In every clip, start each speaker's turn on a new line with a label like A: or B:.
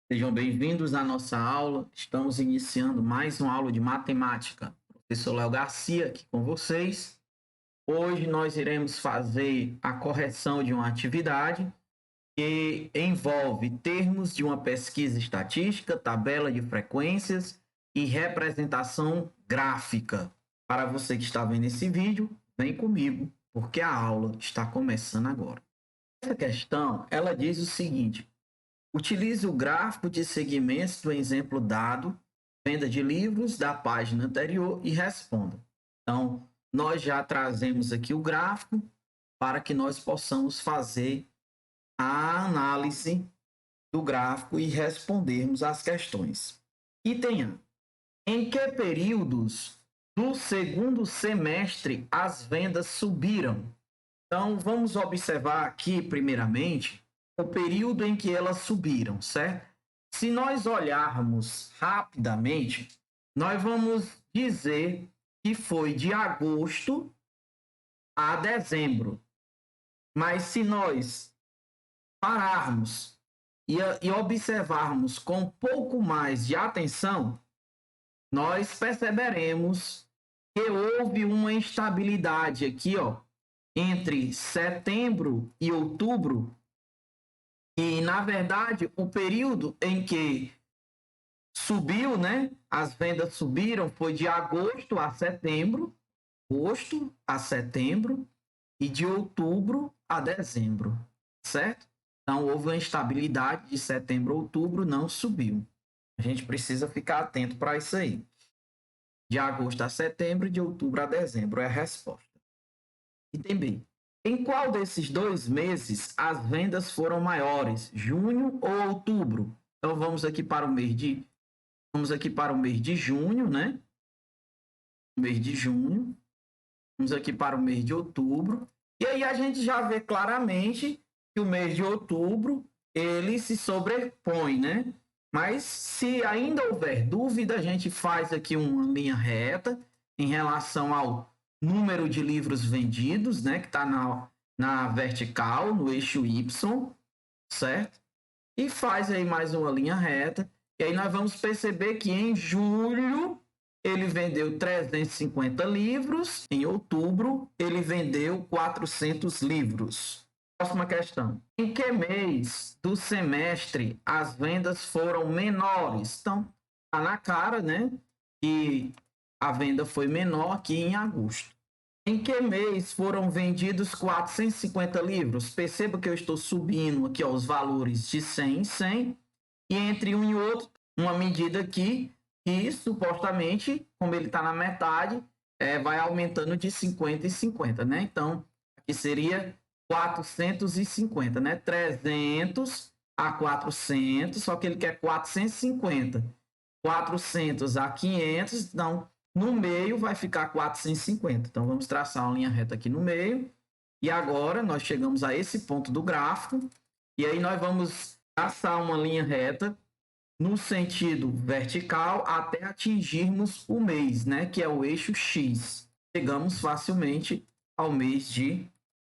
A: Sejam bem-vindos à nossa aula. Estamos iniciando mais uma aula de matemática. Professor Léo Garcia aqui com vocês. Hoje nós iremos fazer a correção de uma atividade que envolve termos de uma pesquisa estatística, tabela de frequências e representação gráfica. Para você que está vendo esse vídeo, vem comigo, porque a aula está começando agora. Essa questão, ela diz o seguinte: utilize o gráfico de segmentos do exemplo dado, venda de livros da página anterior e responda. Então, nós já trazemos aqui o gráfico para que nós possamos fazer a análise do gráfico e respondermos as questões. Item A. Em que períodos do segundo semestre as vendas subiram? Então, vamos observar aqui, primeiramente, o período em que elas subiram, certo? Se nós olharmos rapidamente, nós vamos dizer que foi de agosto a dezembro. Mas se nós pararmos e observarmos com um pouco mais de atenção, nós perceberemos que houve uma instabilidade aqui, ó, entre setembro e outubro. E, na verdade, o período em que subiu, né? As vendas subiram foi de agosto a setembro, e de outubro a dezembro, certo? Então, houve uma instabilidade de setembro a outubro, não subiu. A gente precisa ficar atento para isso aí. De agosto a setembro, de outubro a dezembro é a resposta. Item B. Em qual desses 2 meses as vendas foram maiores, junho ou outubro? Então vamos aqui para o mês de junho, né? Mês de junho. Vamos aqui para o mês de outubro. E aí a gente já vê claramente que o mês de outubro ele se sobrepõe, né? Mas se ainda houver dúvida, a gente faz aqui uma linha reta em relação ao número de livros vendidos, né, que está na vertical, no eixo Y, certo? E faz aí mais uma linha reta. E aí nós vamos perceber que em julho ele vendeu 350 livros, em outubro ele vendeu 400 livros. Próxima questão. Em que mês do semestre as vendas foram menores? Então, tá na cara, né, que a venda foi menor aqui em agosto. Em que mês foram vendidos 450 livros? Perceba que eu estou subindo aqui ó, os valores de 100 em 100, e entre um e outro, uma medida aqui que supostamente, como ele está na metade, vai aumentando de 50 em 50, né? Então, aqui seria 450, né? 300 a 400, só que ele quer 450. 400 a 500, então no meio vai ficar 450. Então vamos traçar uma linha reta aqui no meio. E agora nós chegamos a esse ponto do gráfico. E aí nós vamos traçar uma linha reta no sentido vertical até atingirmos o mês, né? Que é o eixo X. Chegamos facilmente ao mês de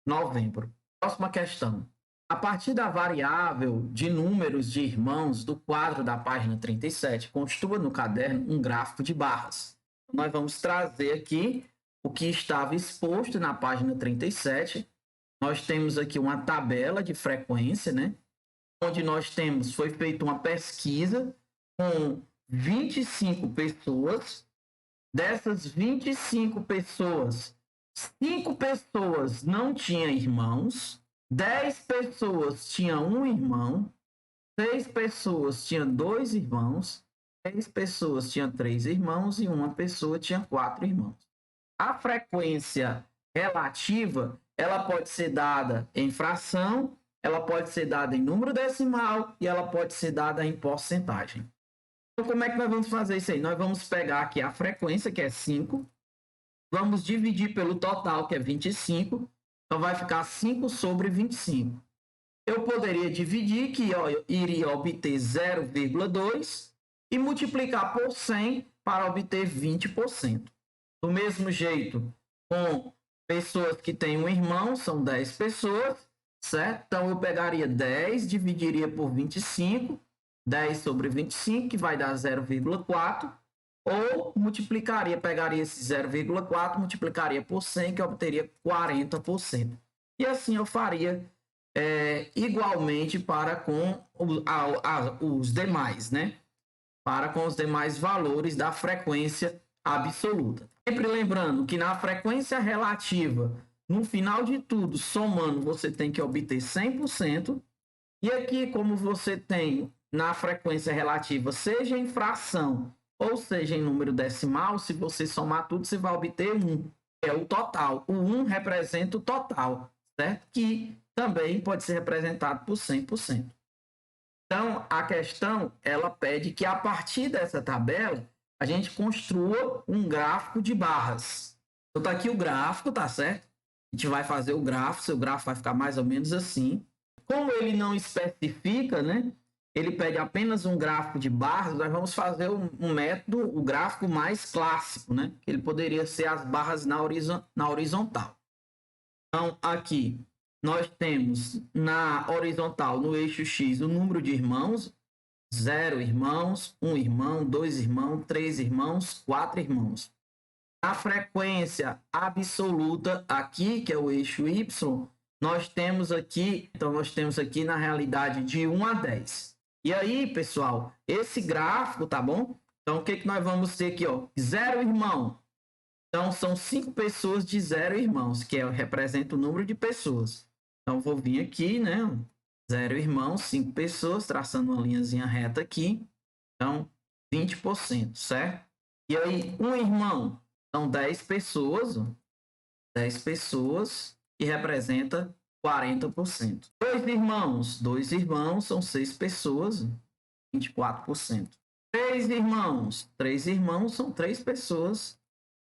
A: novembro. Próxima questão. A partir da variável de números de irmãos do quadro da página 37, construa no caderno um gráfico de barras. Nós vamos trazer aqui o que estava exposto na página 37. Nós temos aqui uma tabela de frequência, né? Onde nós temos, foi feita uma pesquisa com 25 pessoas. Dessas 25 pessoas, 5 pessoas não tinham irmãos, 10 pessoas tinham um irmão, 6 pessoas tinham 2 irmãos, 6 pessoas tinham 3 irmãos e uma pessoa tinha 4 irmãos. A frequência relativa, ela pode ser dada em fração, ela pode ser dada em número decimal e ela pode ser dada em porcentagem. Então, como é que nós vamos fazer isso aí? Nós vamos pegar aqui a frequência, que é 5, vamos dividir pelo total, que é 25, então vai ficar 5 sobre 25. Eu poderia dividir, que eu iria obter 0,2 e multiplicar por 100 para obter 20%. Do mesmo jeito, com pessoas que têm um irmão, são 10 pessoas, certo? Então eu pegaria 10, dividiria por 25, 10 sobre 25, que vai dar 0,4, ou multiplicaria, pegaria esse 0,4, multiplicaria por 100, que obteria 40%. E assim eu faria igualmente para com os demais, né? Para com os demais valores da frequência absoluta. Sempre lembrando que na frequência relativa, no final de tudo, somando, você tem que obter 100%. E aqui, como você tem na frequência relativa, seja em fração ou seja em número decimal, se você somar tudo, você vai obter 1, que é o total. O 1 representa o total, certo? Que também pode ser representado por 100%. Então, a questão, ela pede que a partir dessa tabela, a gente construa um gráfico de barras. Então, tá aqui o gráfico, tá certo? A gente vai fazer o gráfico, seu gráfico vai ficar mais ou menos assim. Como ele não especifica, né? Ele pede apenas um gráfico de barras, nós vamos fazer um método, o gráfico mais clássico, né? Ele poderia ser as barras na horizontal. Então, aqui, nós temos na horizontal, no eixo X, o número de irmãos, 0 irmãos, 1 irmão, 2 irmãos, 3 irmãos, 4 irmãos. A frequência absoluta aqui, que é o eixo Y, nós temos aqui, então nós temos aqui na realidade de 1 a 10. E aí, pessoal, esse gráfico, tá bom? Então, o que, que nós vamos ter aqui, ó? 0 irmão. Então, são 5 pessoas de 0 irmãos, que representa o número de pessoas. Então, vou vir aqui, né? 0 irmãos, 5 pessoas, traçando uma linhazinha reta aqui. Então, 20%, certo? E aí, um irmão, são 10 pessoas, 10 pessoas, que representa 40%. Dois irmãos são 6 pessoas, 24%. Três irmãos são 3 pessoas,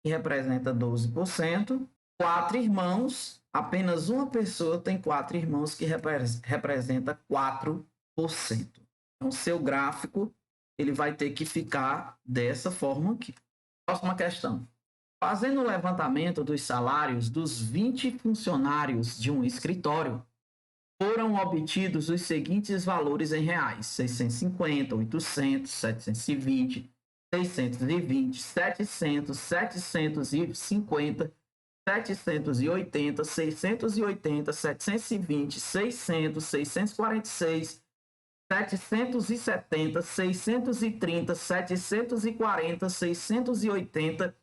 A: que representa 12%. 4 irmãos, apenas uma pessoa tem 4 irmãos, que representa 4%. Então, seu gráfico ele vai ter que ficar dessa forma aqui. Próxima questão. Fazendo o levantamento dos salários dos 20 funcionários de um escritório, foram obtidos os seguintes valores em reais: 650, 800, 720, 620, 700, 750, 780, 680, 720, 600, 646, 770, 630, 740, 680,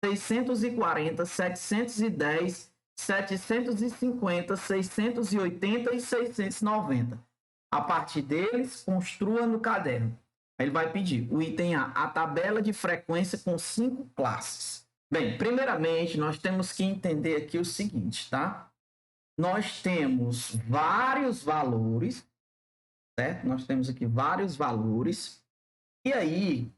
A: 640, 710, 750, 680 e 690. A partir deles, construa no caderno. Ele vai pedir o item A tabela de frequência com 5 classes. Bem, primeiramente, nós temos que entender aqui o seguinte, tá? Nós temos vários valores, certo? Nós temos aqui vários valores. E aí,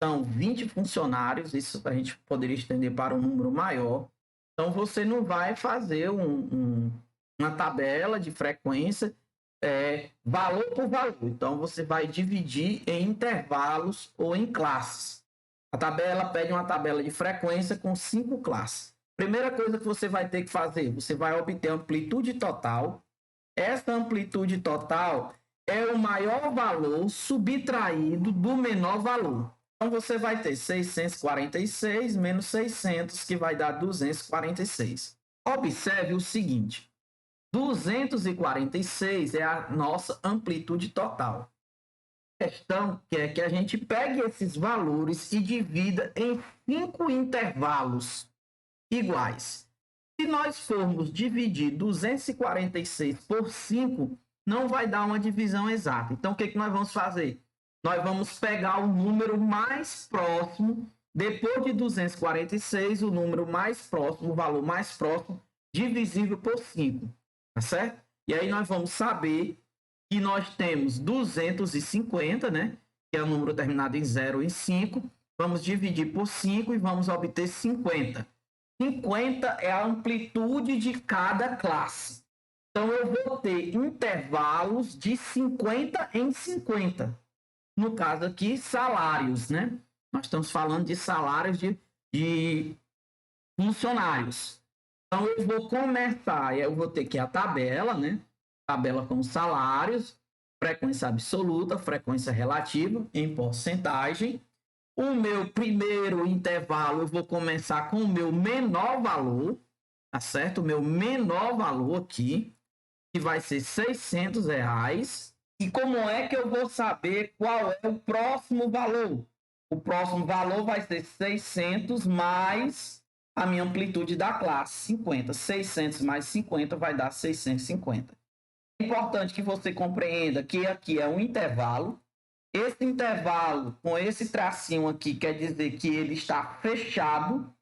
A: são 20 funcionários, isso a gente poderia estender para um número maior. Então, você não vai fazer uma tabela de frequência valor por valor. Então, você vai dividir em intervalos ou em classes. A tabela pede uma tabela de frequência com 5 classes. Primeira coisa que você vai ter que fazer, você vai obter a amplitude total. Essa amplitude total é o maior valor subtraído do menor valor. Então, você vai ter 646 menos 600, que vai dar 246. Observe o seguinte, 246 é a nossa amplitude total. A questão é que a gente pegue esses valores e divida em 5 intervalos iguais. Se nós formos dividir 246 por 5, não vai dar uma divisão exata. Então, o que nós vamos fazer? Nós vamos pegar o número mais próximo, depois de 246, o número mais próximo, o valor mais próximo, divisível por 5, tá certo? E aí nós vamos saber que nós temos 250, né? Que é o número terminado em 0 e 5. Vamos dividir por 5 e vamos obter 50. 50 é a amplitude de cada classe. Então, eu vou ter intervalos de 50 em 50. No caso aqui, salários, né? Nós estamos falando de salários de funcionários. Então, eu vou começar, eu vou ter aqui a tabela, né? Tabela com salários. frequência absoluta, frequência relativa, em porcentagem. O meu primeiro intervalo, eu vou começar com o meu menor valor, tá certo? O meu menor valor aqui, que vai ser R$ 600. E como é que eu vou saber qual é o próximo valor? O próximo valor vai ser 600 mais a minha amplitude da classe, 50. 600 mais 50 vai dar 650. É importante que você compreenda que aqui é um intervalo. Esse intervalo, com esse tracinho aqui, quer dizer que ele está fechado.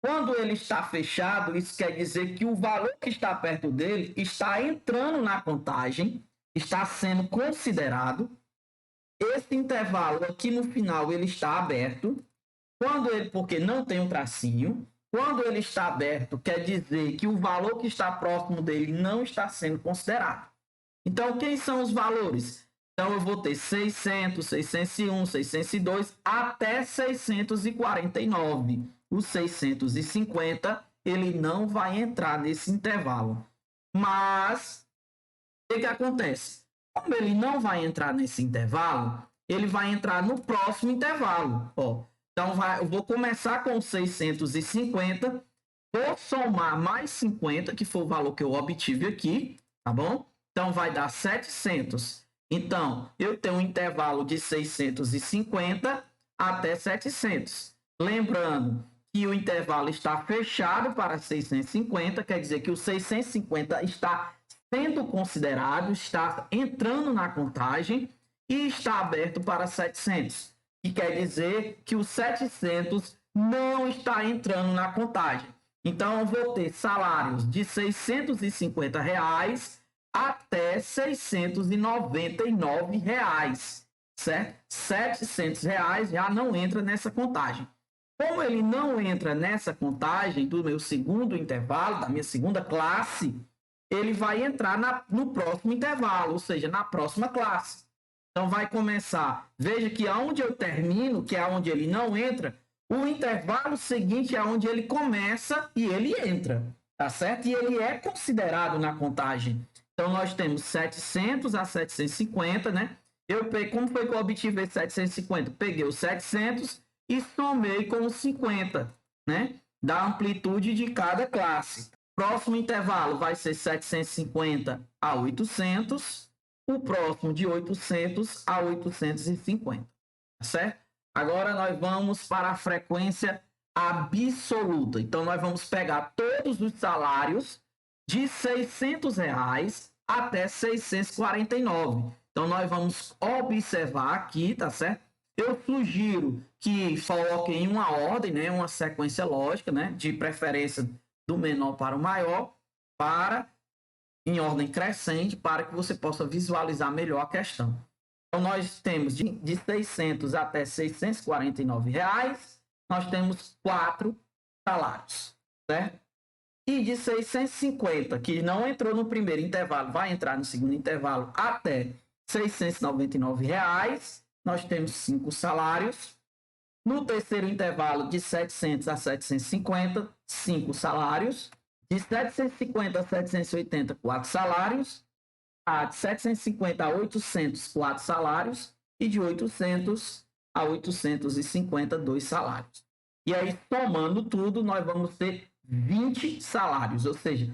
A: Quando ele está fechado, isso quer dizer que o valor que está perto dele está entrando na contagem, está sendo considerado. Esse intervalo aqui no final ele está aberto. Porque não tem um tracinho. Quando ele está aberto, quer dizer que o valor que está próximo dele não está sendo considerado. Então, quem são os valores? Então, eu vou ter 600, 601, 602 até 649. O 650, ele não vai entrar nesse intervalo. Mas, o que acontece? Como ele não vai entrar nesse intervalo, ele vai entrar no próximo intervalo. Então, eu vou começar com 650, vou somar mais 50, que foi o valor que eu obtive aqui, tá bom? Então, vai dar 700. Então, eu tenho um intervalo de 650 até 700. Lembrando que o intervalo está fechado para 650, quer dizer que o 650 está sendo considerado, está entrando na contagem e está aberto para 700, que quer dizer que o 700 não está entrando na contagem. Então, eu vou ter salários de R$ 650 até R$ 699, certo? R$ 700 já não entra nessa contagem. Como ele não entra nessa contagem do meu segundo intervalo, da minha segunda classe, ele vai entrar no próximo intervalo, ou seja, na próxima classe. Então, vai começar. Veja que aonde eu termino, que é onde ele não entra, o intervalo seguinte é onde ele começa e ele entra, tá certo? E ele é considerado na contagem. Então, nós temos 700 a 750, né? Como foi que eu obtive esse 750? Peguei os 700 e somei com os 50, né? Da amplitude de cada classe. Próximo intervalo vai ser 750 a 800. O próximo de 800 a 850, certo? Agora nós vamos para a frequência absoluta. Então, nós vamos pegar todos os salários de R$ 600 até 649. Então, nós vamos observar aqui, tá certo? Eu sugiro que coloquem em uma ordem, né, uma sequência lógica, né, de preferência do menor para o maior, em ordem crescente, para que você possa visualizar melhor a questão. Então, nós temos de 600 até R$ 649, nós temos 4 salários, certo? E de 650, que não entrou no primeiro intervalo, vai entrar no segundo intervalo, até R$ 699, nós temos 5 salários. No terceiro intervalo, de 700 a 750, 5 salários. De 750 a 780, 4 salários. De 750 a 800, 4 salários. E de 800 a 850, 2 salários. E aí, somando tudo, nós vamos ter 20 salários. Ou seja,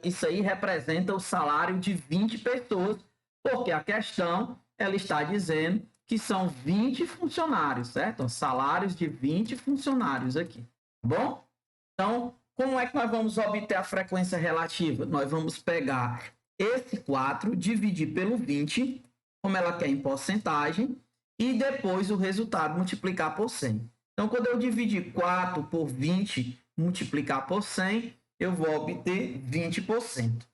A: isso aí representa o salário de 20 pessoas, porque a questão ela está dizendo que são 20 funcionários, certo? Salários de 20 funcionários aqui, tá bom? Então, como é que nós vamos obter a frequência relativa? Nós vamos pegar esse 4, dividir pelo 20, como ela quer em porcentagem, e depois o resultado multiplicar por 100. Então, quando eu dividir 4 por 20, multiplicar por 100, eu vou obter 20%.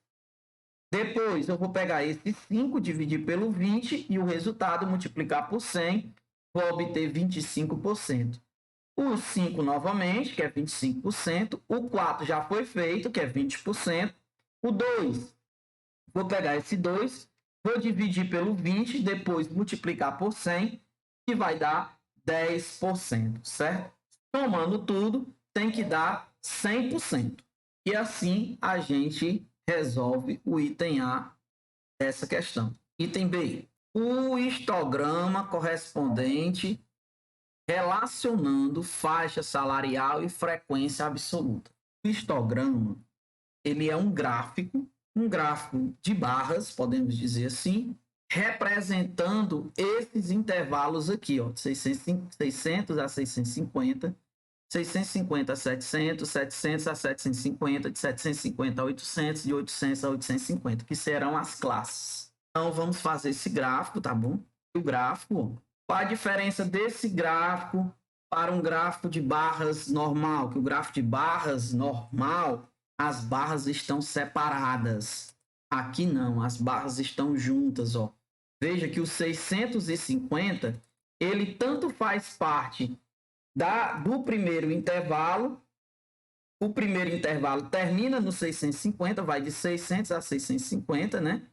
A: Depois, eu vou pegar esse 5, dividir pelo 20 e o resultado multiplicar por 100, vou obter 25%. O 5 novamente, que é 25%. O 4 já foi feito, que é 20%. O 2, vou pegar esse 2, vou dividir pelo 20, depois multiplicar por 100, que vai dar 10%, certo? Somando tudo, tem que dar 100%. E assim a gente resolve o item A dessa questão. Item B. o histograma correspondente relacionando faixa salarial e frequência absoluta. O histograma, ele é um gráfico de barras, podemos dizer assim, representando esses intervalos aqui, ó, 600 a 650, 650 a 700, 700 a 750, de 750 a 800, de 800 a 850, que serão as classes. Então, vamos fazer esse gráfico, tá bom? O gráfico, qual a diferença desse gráfico para um gráfico de barras normal? Que o gráfico de barras normal, as barras estão separadas. Aqui não, as barras estão juntas, ó. Veja que o 650, ele tanto faz parte do primeiro intervalo. O primeiro intervalo termina no 650, vai de 600 a 650, né?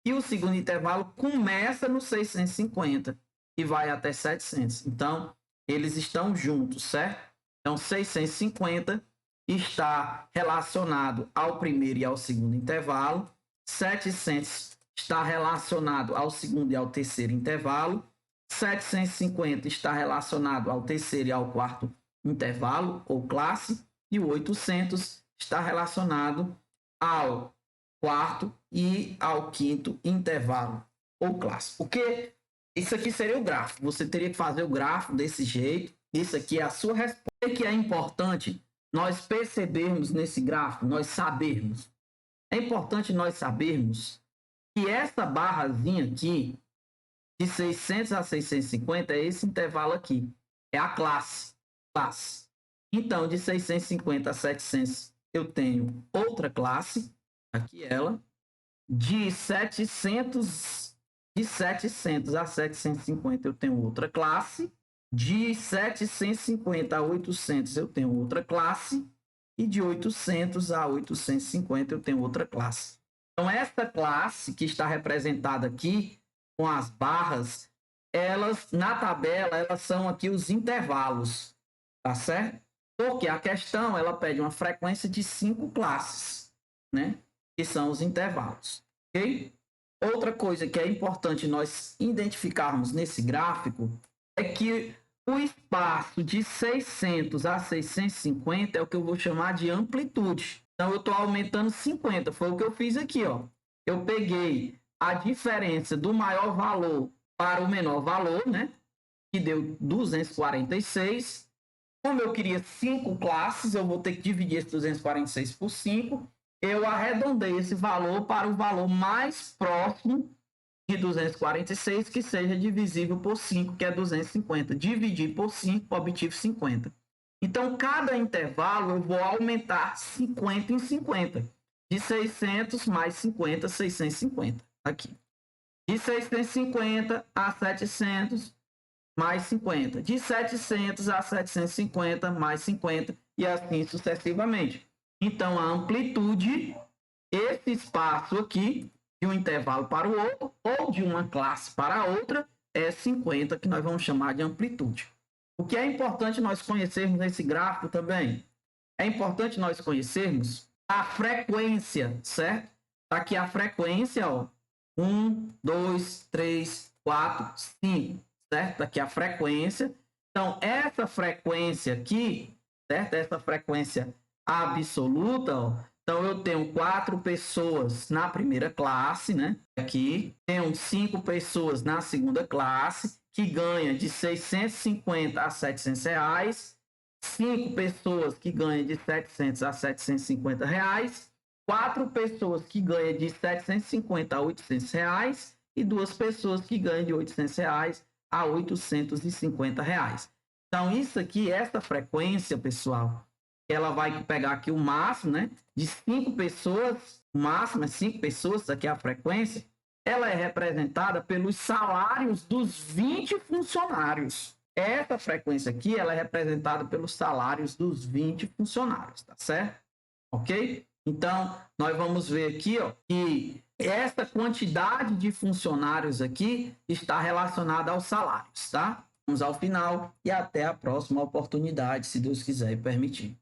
A: E o segundo intervalo começa no 650 e vai até 700. Então, eles estão juntos, certo? Então, 650 está relacionado ao primeiro e ao segundo intervalo. 700 está relacionado ao segundo e ao terceiro intervalo. 750 está relacionado ao terceiro e ao quarto intervalo, ou classe. E o 800 está relacionado ao quarto e ao quinto intervalo, ou classe. Porque isso aqui seria o gráfico. Você teria que fazer o gráfico desse jeito. Isso aqui é a sua resposta. O que é importante nós percebermos nesse gráfico, nós sabermos. É importante nós sabermos que essa barrazinha aqui, de 600 a 650, é esse intervalo aqui. É a classe. Então, de 650 a 700, eu tenho outra classe. Aqui ela. De 700 a 750, eu tenho outra classe. De 750 a 800, eu tenho outra classe. E de 800 a 850, eu tenho outra classe. Então, essa classe que está representada aqui com as barras, elas, na tabela, elas são aqui os intervalos, tá certo? Porque a questão, ela pede uma frequência de 5 classes, né? Que são os intervalos, ok? Outra coisa que é importante nós identificarmos nesse gráfico é que o espaço de 600 a 650 é o que eu vou chamar de amplitude. Então, eu estou aumentando 50, foi o que eu fiz aqui, ó. Eu peguei a diferença do maior valor para o menor valor, né? Que deu 246. Como eu queria 5 classes, eu vou ter que dividir esse 246 por 5. Eu arredondei esse valor para o valor mais próximo de 246, que seja divisível por 5, que é 250. Dividir por 5, obtive 50. Então, cada intervalo eu vou aumentar 50 em 50. De 600 mais 50, 650. Aqui. De 650 a 700, mais 50. De 700 a 750, mais 50. E assim sucessivamente. Então, a amplitude, esse espaço aqui, de um intervalo para o outro, ou de uma classe para a outra, é 50, que nós vamos chamar de amplitude. O que é importante nós conhecermos nesse gráfico também? É importante nós conhecermos a frequência, certo? Tá aqui a frequência, ó. 1, 2, 3, 4, 5, certo? Tá aqui a frequência. Então, essa frequência aqui, certo? Essa frequência absoluta, ó. Então, eu tenho 4 pessoas na primeira classe, né? Aqui. Tenho 5 pessoas na segunda classe, que ganha de 650 a 700 reais. 5 pessoas que ganham de 700 a 750 reais. 4 pessoas que ganham de 750 a 800 reais. E 2 pessoas que ganham de 800 reais a 850 reais. Então, isso aqui, essa frequência, pessoal, ela vai pegar aqui o máximo, né? De 5 pessoas, o máximo é 5 pessoas, aqui é a frequência, ela é representada pelos salários dos 20 funcionários. Essa frequência aqui, ela é representada pelos salários dos 20 funcionários, tá certo? Ok? Então, nós vamos ver aqui, ó, que essa quantidade de funcionários aqui está relacionada aos salários, tá? Vamos ao final e até a próxima oportunidade, se Deus quiser e permitir.